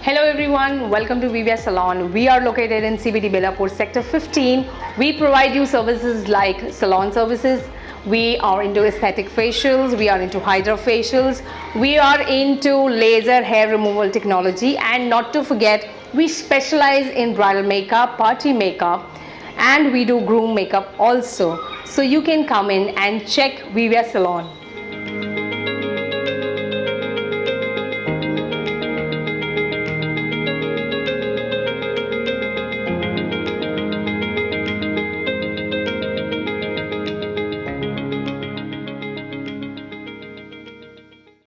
Hello everyone, welcome to VIVIA Salon. We are located in CBD Belapur, Sector 15. We provide you services like salon services. We are into aesthetic facials, we are into hydra facials, we are into laser hair removal technology, and not to forget, we specialize in bridal makeup, party makeup, and we do groom makeup also. So you can come in and check VIVIA Salon.